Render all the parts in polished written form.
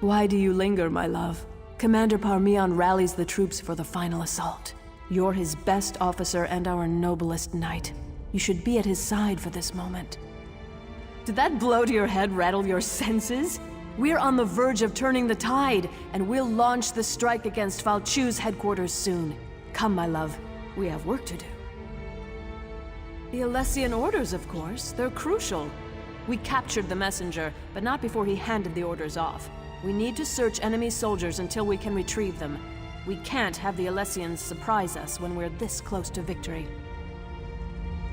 Why do you linger, my love? Commander Parmeon rallies the troops for the final assault. You're his best officer and our noblest knight. You should be at his side for this moment. Did that blow to your head rattle your senses? We're on the verge of turning the tide, and we'll launch the strike against Falchu's headquarters soon. Come, my love. We have work to do. The Alessian orders, of course. They're crucial. We captured the messenger, but not before he handed the orders off. We need to search enemy soldiers until we can retrieve them. We can't have the Alessians surprise us when we're this close to victory.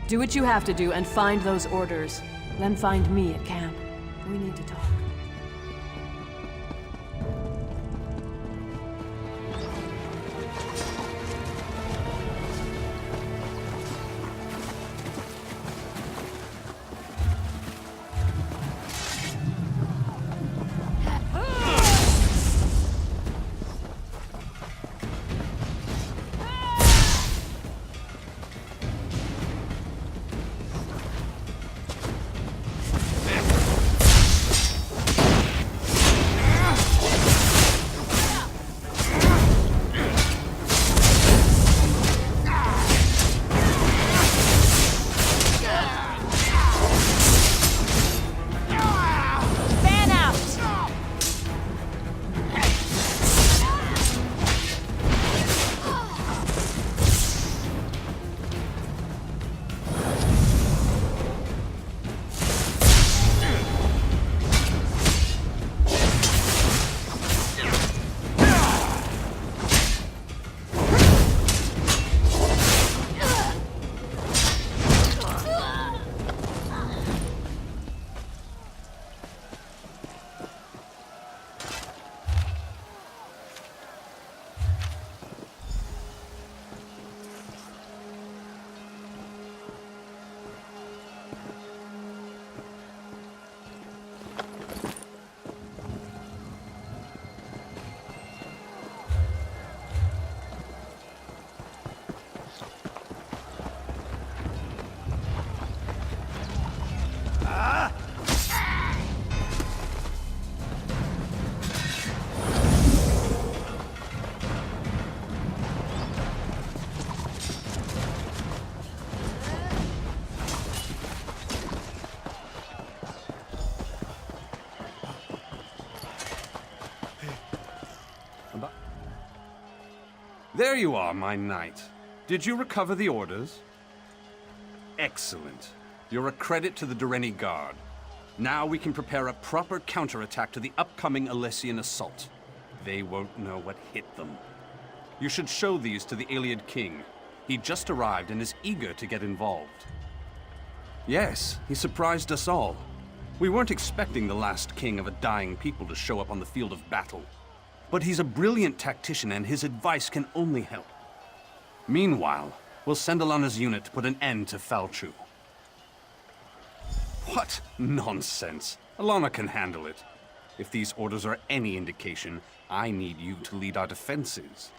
Do what you have to do and find those orders. Then find me at camp. We need to talk. There you are, my knight. Did you recover the orders? Excellent. You're a credit to the Durrani Guard. Now we can prepare a proper counterattack to the upcoming Alessian assault. They won't know what hit them. You should show these to the Iliad King. He just arrived and is eager to get involved. Yes, he surprised us all. We weren't expecting the last king of a dying people to show up on the field of battle. But he's a brilliant tactician and his advice can only help. Meanwhile, we'll send Alana's unit to put an end to Falchu. What nonsense! Alana can handle it. If these orders are any indication, I need you to lead our defenses.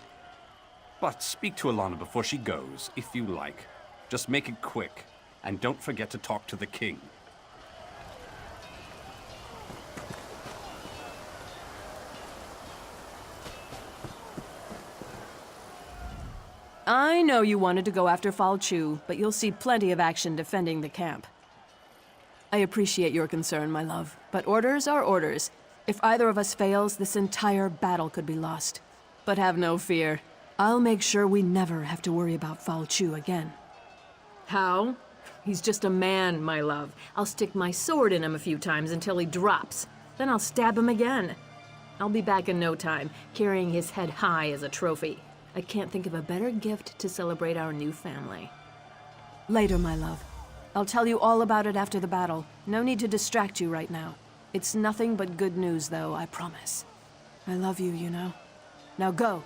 But speak to Alana before she goes, if you like. Just make it quick, and don't forget to talk to the king. I know you wanted to go after Falchu, but you'll see plenty of action defending the camp. I appreciate your concern, my love, but orders are orders. If either of us fails, this entire battle could be lost. But have no fear. I'll make sure we never have to worry about Falchu again. How? He's just a man, my love. I'll stick my sword in him a few times until he drops. Then I'll stab him again. I'll be back in no time, carrying his head high as a trophy. I can't think of a better gift to celebrate our new family. Later, my love. I'll tell you all about it after the battle. No need to distract you right now. It's nothing but good news, though, I promise. I love you, you know. Now go.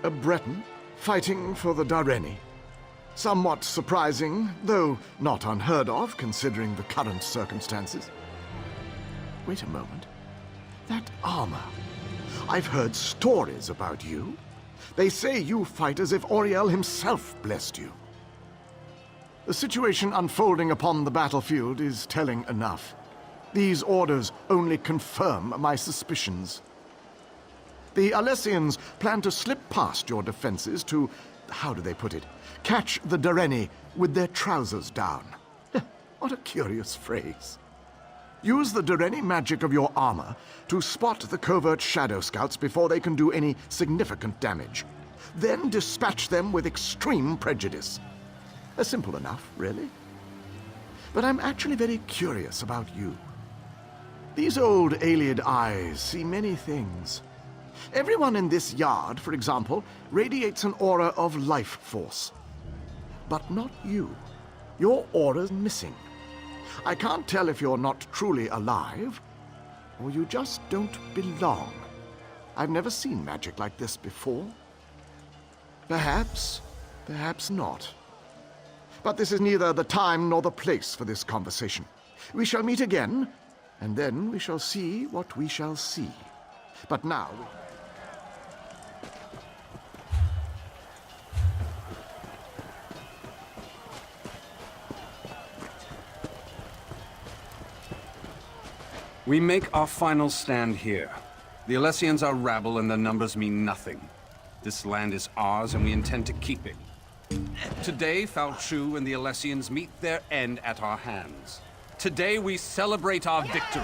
A Breton fighting for the Durrani. Somewhat surprising, though not unheard of considering the current circumstances. Wait a moment. That armor. I've heard stories about you. They say you fight as if Auriel himself blessed you. The situation unfolding upon the battlefield is telling enough. These orders only confirm my suspicions. The Alessians plan to slip past your defenses to, how do they put it, catch the Dareni with their trousers down. What a curious phrase. Use the Dareni magic of your armor to spot the covert shadow scouts before they can do any significant damage. Then dispatch them with extreme prejudice. Simple enough, really. But I'm actually very curious about you. These old Ayleid eyes see many things. Everyone in this yard, for example, radiates an aura of life force. But not you. Your aura's missing. I can't tell if you're not truly alive, or you just don't belong. I've never seen magic like this before. Perhaps, perhaps not. But this is neither the time nor the place for this conversation. We shall meet again, and then we shall see what we shall see. But now... We make our final stand here. The Alessians are rabble and their numbers mean nothing. This land is ours and we intend to keep it. Today, Fao Chu and the Alessians meet their end at our hands. Today we celebrate our victory.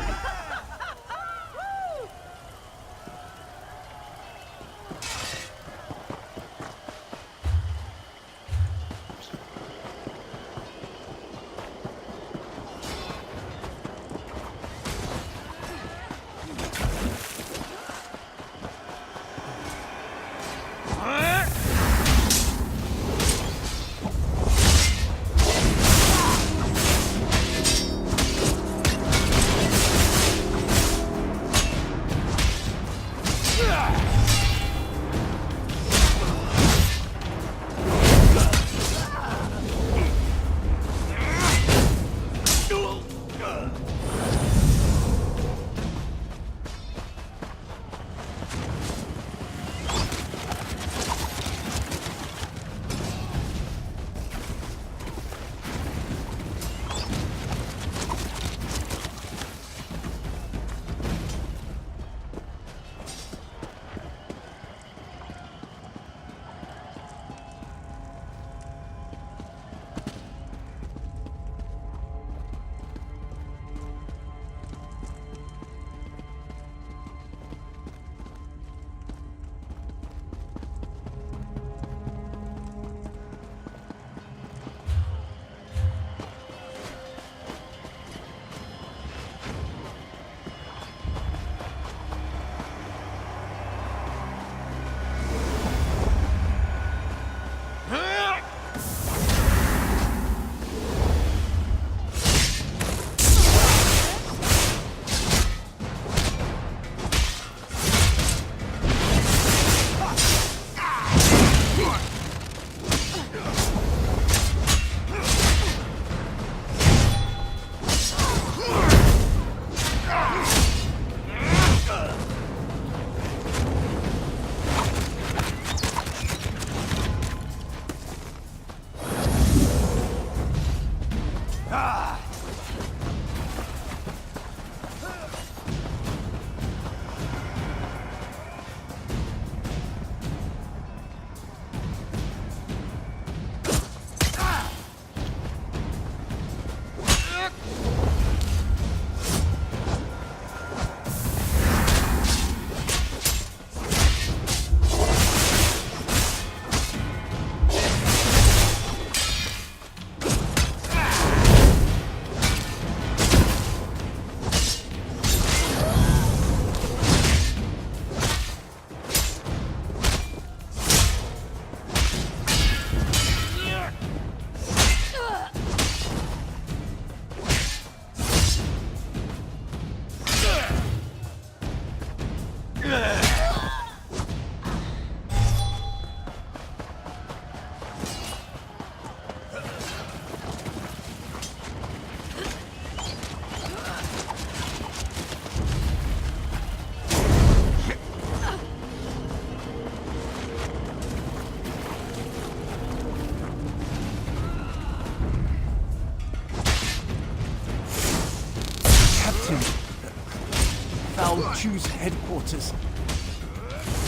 Shu's headquarters.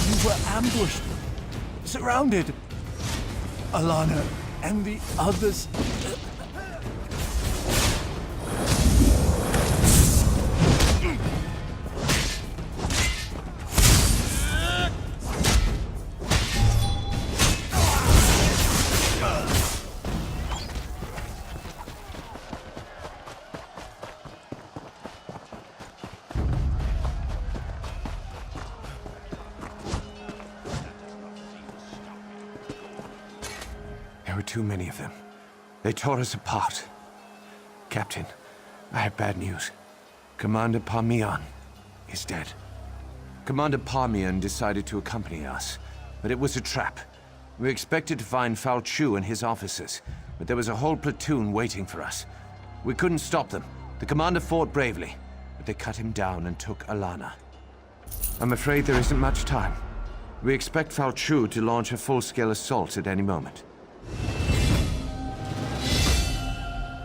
We were ambushed, surrounded. Alana and the others. There were too many of them. They tore us apart. Captain, I have bad news. Commander Parmian is dead. Commander Parmian decided to accompany us, but it was a trap. We expected to find Fal Chu and his officers, but there was a whole platoon waiting for us. We couldn't stop them. The commander fought bravely, but they cut him down and took Alana. I'm afraid there isn't much time. We expect Fal Chu to launch a full-scale assault at any moment.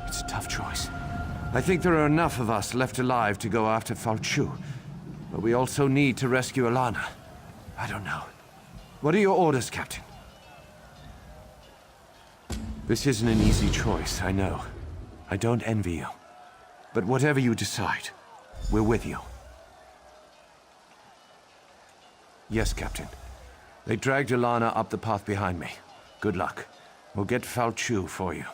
It's a tough choice. I think there are enough of us left alive to go after Fal Chu, but we also need to rescue Alana. I don't know. What are your orders, Captain? This isn't an easy choice, I know. I don't envy you. But whatever you decide, we're with you. Yes, Captain. They dragged Alana up the path behind me. Good luck. We'll get Fal Chu for you.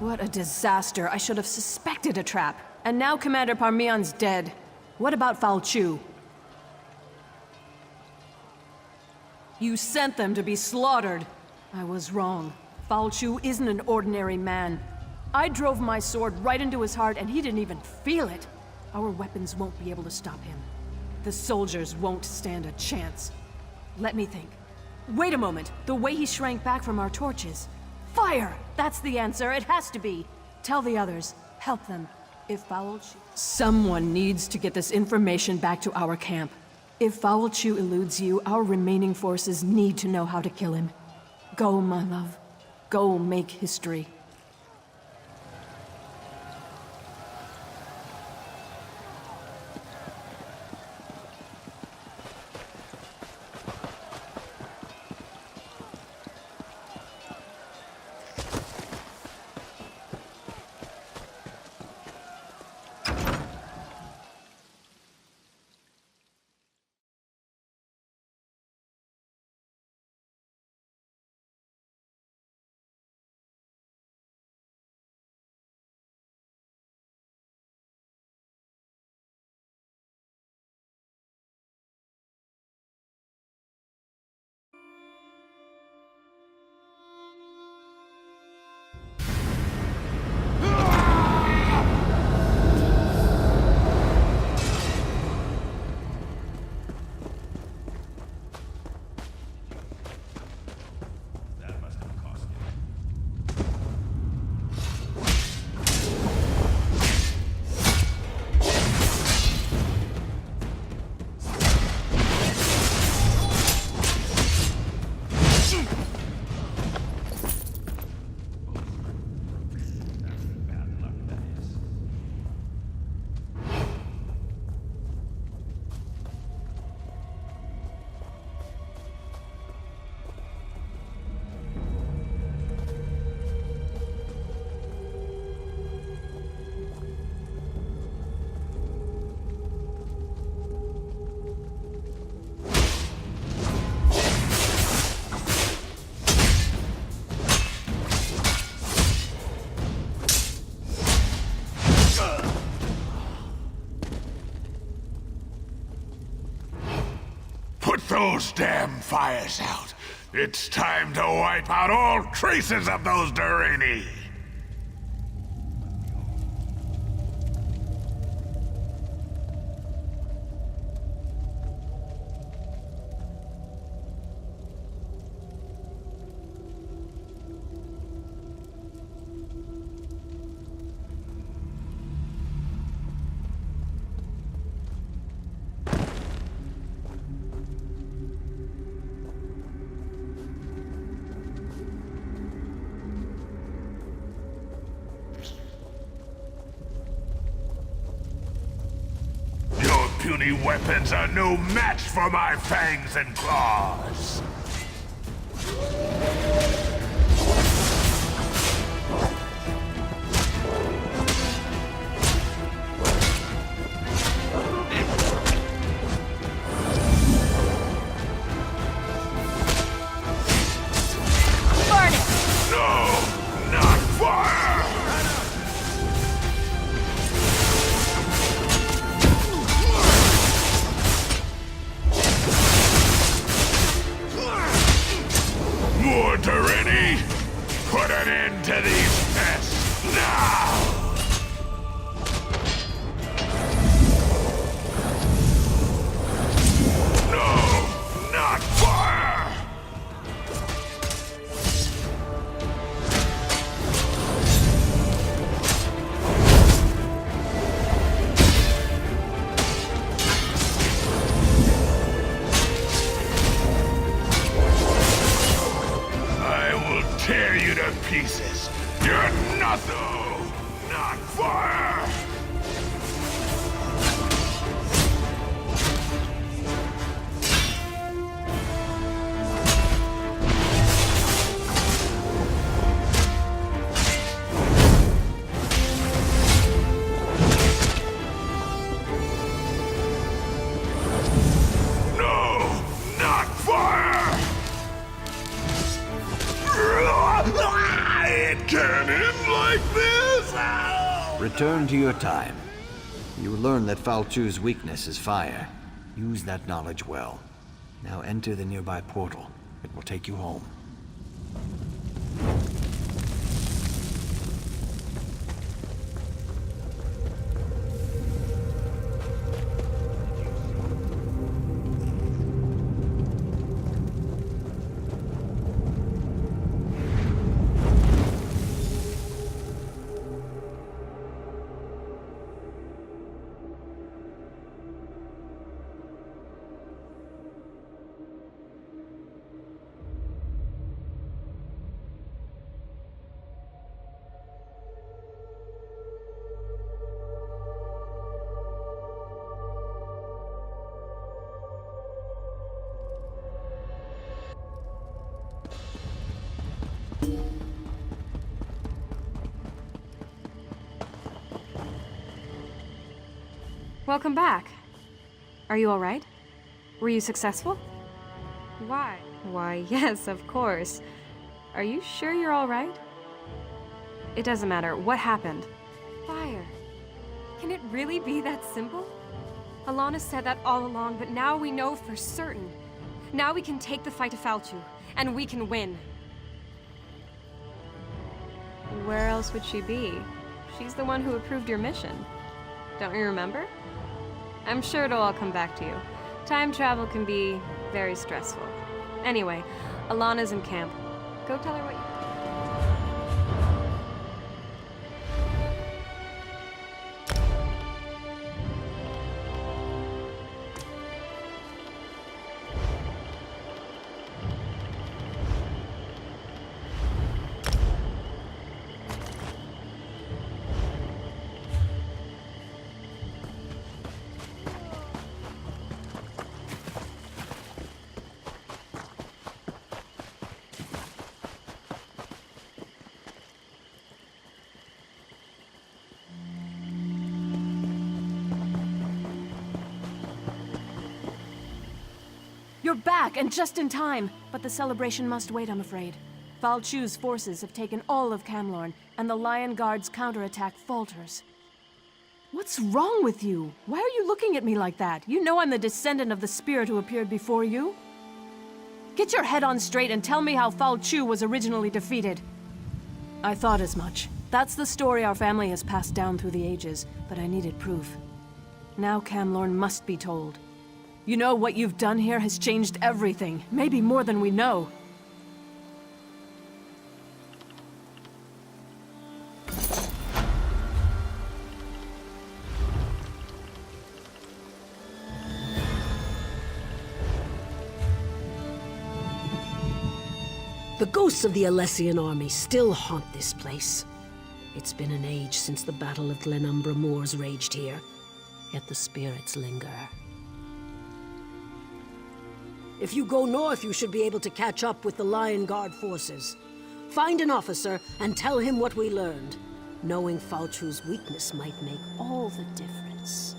What a disaster. I should have suspected a trap. And now Commander Parmeon's dead. What about Fal Chu? You sent them to be slaughtered. I was wrong. Fal Chu isn't an ordinary man. I drove my sword right into his heart and he didn't even feel it. Our weapons won't be able to stop him. The soldiers won't stand a chance. Let me think. Wait a moment. The way he shrank back from our torches. Fire! That's the answer. It has to be. Tell the others. Help them. If Fal Chu... Someone needs to get this information back to our camp. If Fal Chu eludes you, our remaining forces need to know how to kill him. Go, my love. Go make history. Put those damn fires out. It's time to wipe out all traces of those Durrani. Puny weapons are no match for my fangs and claws. Burn it! No, not fire! More Durrani! Put an end to these pests now! No! Not fire! Tear you to pieces. You're nothing. No, not fire. No, not fire. It cannon like this? Ow! Return to your time. You learn that Falchu's weakness is fire. Use that knowledge well. Now enter the nearby portal. It will take you home. Welcome back. Are you all right? Were you successful? Why? Why, yes, of course. Are you sure you're all right? It doesn't matter. What happened? Fire. Can it really be that simple? Alana said that all along, but now we know for certain. Now we can take the fight to Falchu, and we can win. Where else would she be? She's the one who approved your mission. Don't you remember? I'm sure it'll all come back to you. Time travel can be very stressful. Anyway, Alana's in camp. Go tell her what you... You're back, and just in time! But the celebration must wait, I'm afraid. Falchu's forces have taken all of Camlorn, and the Lion Guard's counterattack falters. What's wrong with you? Why are you looking at me like that? You know I'm the descendant of the spirit who appeared before you. Get your head on straight and tell me how Falchu was originally defeated. I thought as much. That's the story our family has passed down through the ages, but I needed proof. Now Camlorn must be told. You know, what you've done here has changed everything, maybe more than we know. The ghosts of the Alessian army still haunt this place. It's been an age since the Battle of Glenumbra Moors raged here, yet the spirits linger. If you go north, you should be able to catch up with the Lion Guard forces. Find an officer and tell him what we learned. Knowing Falchu's weakness might make all the difference.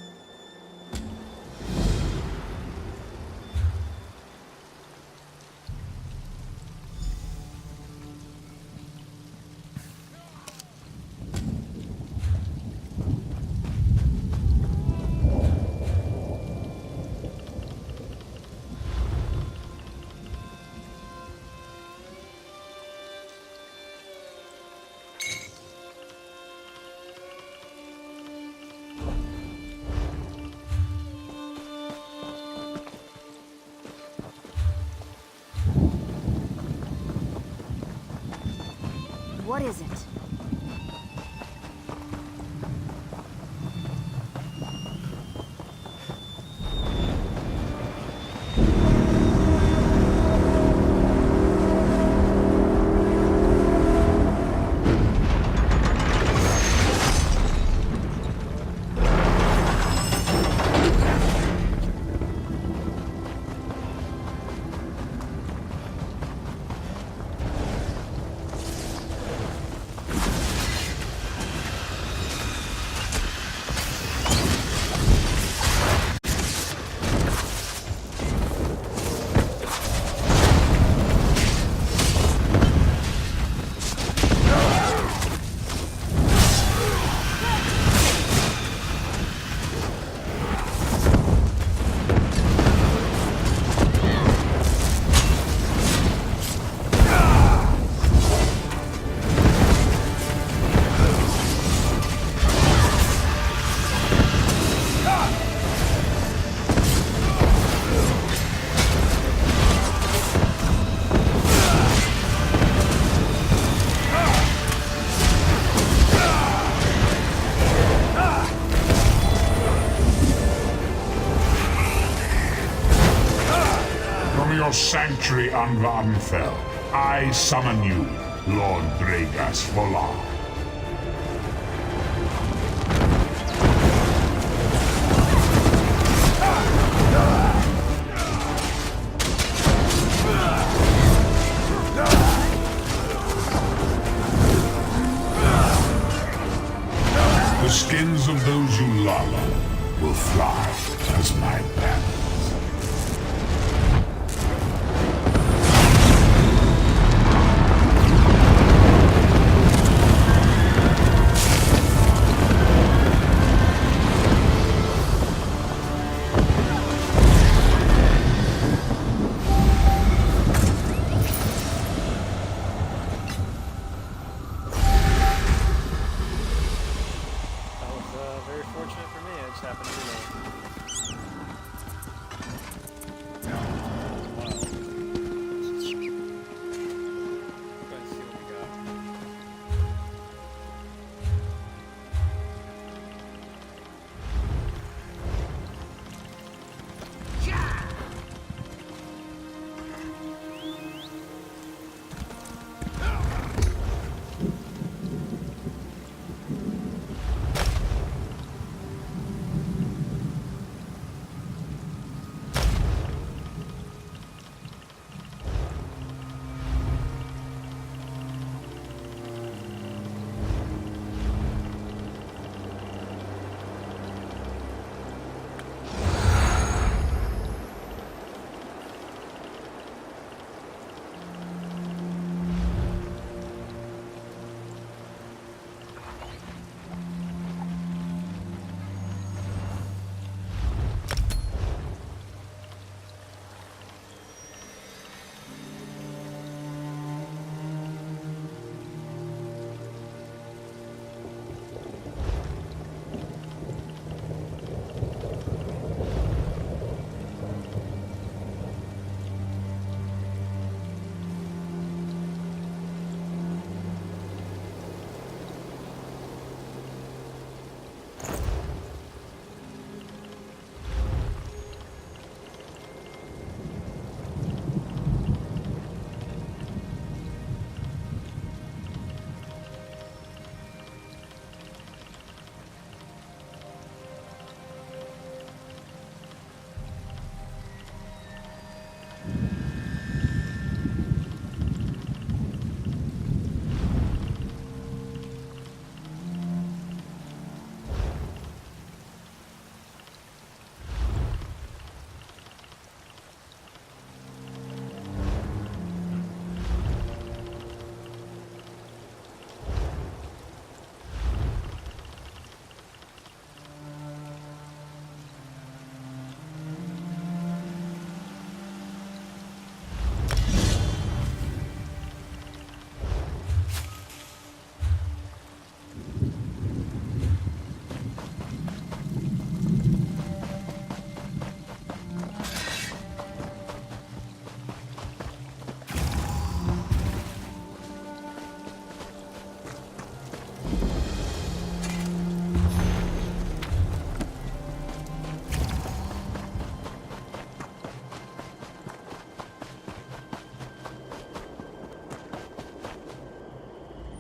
What is it? from your sanctuary on Vanfell, I summon you, Lord Dragas Volar. The skins of those you love will fly as my banners.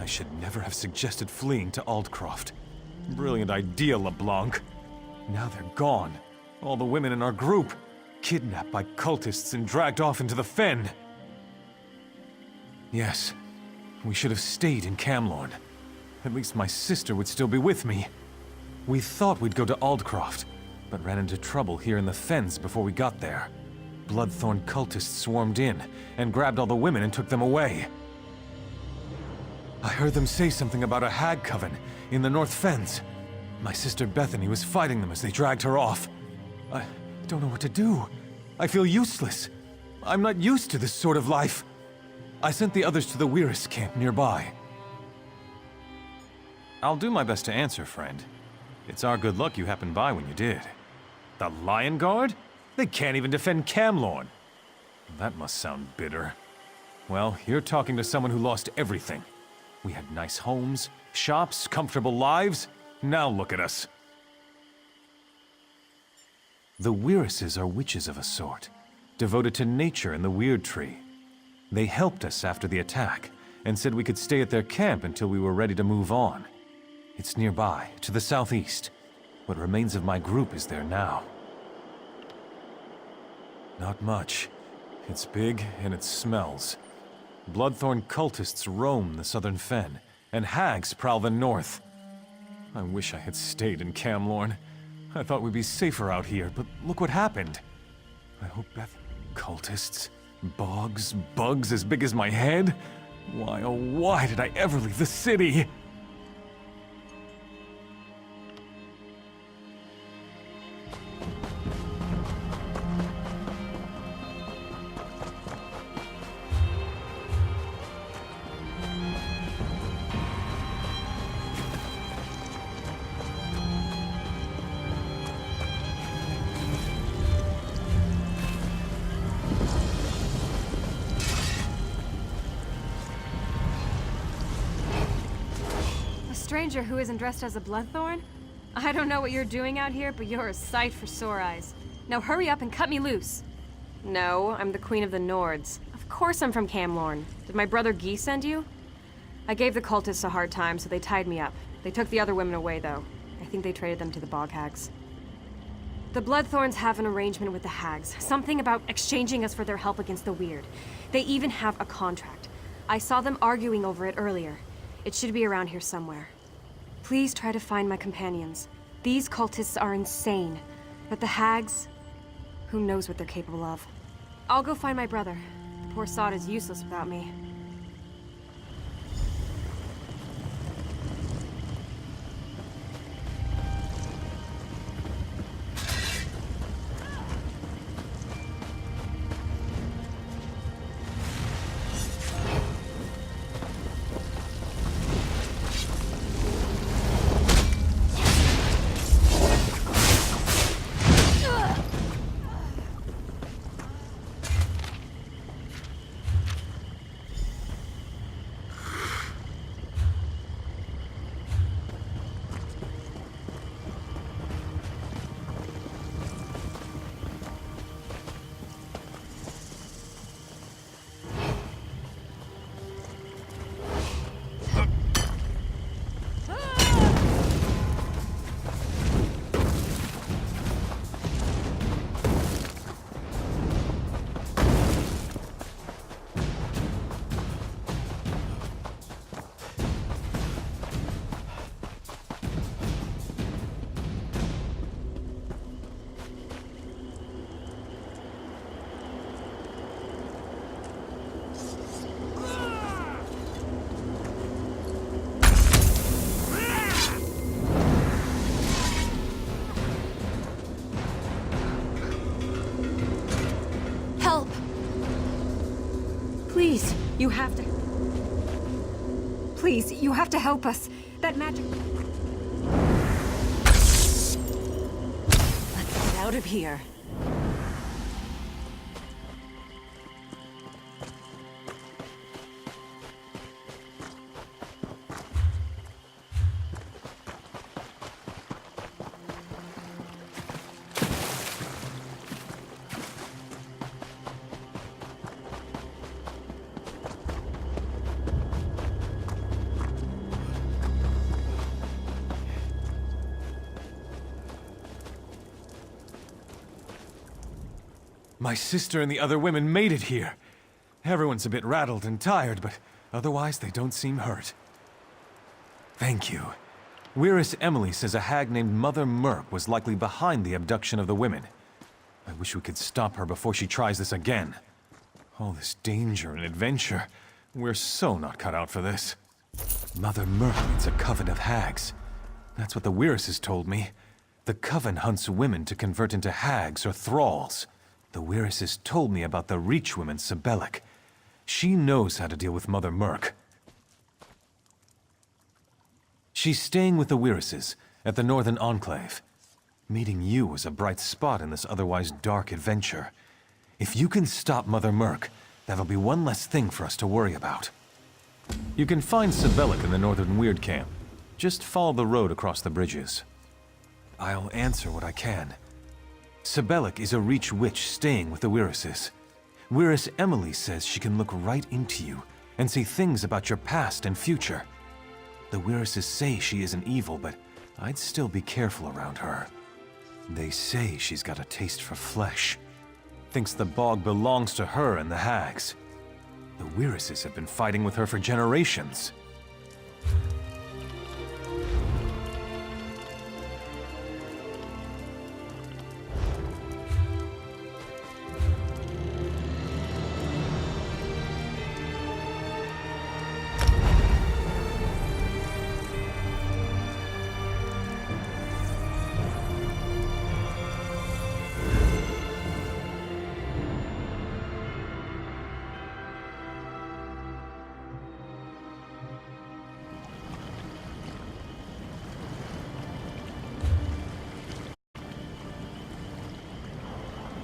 I should never have suggested fleeing to Aldcroft. Brilliant idea, LeBlanc. Now they're gone. All the women in our group, kidnapped by cultists and dragged off into the fen. Yes, we should have stayed in Camlorn. At least my sister would still be with me. We thought we'd go to Aldcroft, but ran into trouble here in the fens before we got there. Bloodthorn cultists swarmed in and grabbed all the women and took them away. I heard them say something about a hag coven in the North Fens. My sister Bethany was fighting them as they dragged her off. I don't know what to do. I feel useless. I'm not used to this sort of life. I sent the others to the Weiris camp nearby. I'll do my best to answer, friend. It's our good luck you happened by when you did. The Lion Guard? They can't even defend Camlorn. That must sound bitter. Well, you're talking to someone who lost everything. We had nice homes, shops, comfortable lives. Now look at us. The Weirises are witches of a sort. devoted to nature and the Weird Tree. They helped us after the attack, and said we could stay at their camp until we were ready to move on. It's nearby, to the southeast. What remains of my group is there now. Not much. It's big, and it smells. Bloodthorn cultists roam the southern fen, and hags prowl the north. I wish I had stayed in Camlorn. I thought we'd be safer out here, but look what happened. I hope Beth... Cultists? Bogs? Bugs as big as my head? Why, oh why did I ever leave the city? Stranger who isn't dressed as a Bloodthorn? I don't know what you're doing out here, but you're a sight for sore eyes. Now hurry up and cut me loose. No, I'm the Queen of the Nords. Of course I'm from Camlorn. Did my brother Guy send you? I gave the cultists a hard time, so they tied me up. They took the other women away, though. I think they traded them to the Bog Hags. The Bloodthorns have an arrangement with the Hags. Something about exchanging us for their help against the Weird. They even have a contract. I saw them arguing over it earlier. It should be around here somewhere. Please try to find my companions. These cultists are insane. But the Hags... who knows what they're capable of. I'll go find my brother. The poor sod is useless without me. Please, you have to... Please, you have to help us. That magic... Let's get out of here. My sister and the other women made it here. Everyone's a bit rattled and tired, but otherwise they don't seem hurt. Thank you. Weiress Emily says a hag named Mother Merc was likely behind the abduction of the women. I wish we could stop her before she tries this again. All this danger and adventure. We're so not cut out for this. Mother Merc needs a coven of hags. That's what the Weiresses told me. The coven hunts women to convert into hags or thralls. The Weiresses told me about the Reach woman, Sibelic. She knows how to deal with Mother Merc. She's staying with the Weiresses at the Northern Enclave. Meeting you was a bright spot in this otherwise dark adventure. If you can stop Mother Merc, that'll be one less thing for us to worry about. You can find Sibelic in the Northern Weird Camp. Just follow the road across the bridges. I'll answer what I can. Sibelic is a Reach witch staying with the Wirises. Wiris Emily says she can look right into you and see things about your past and future. The Wirises say she isn't evil, but I'd still be careful around her. They say she's got a taste for flesh. Thinks the bog belongs to her and the hags. The Wirises have been fighting with her for generations.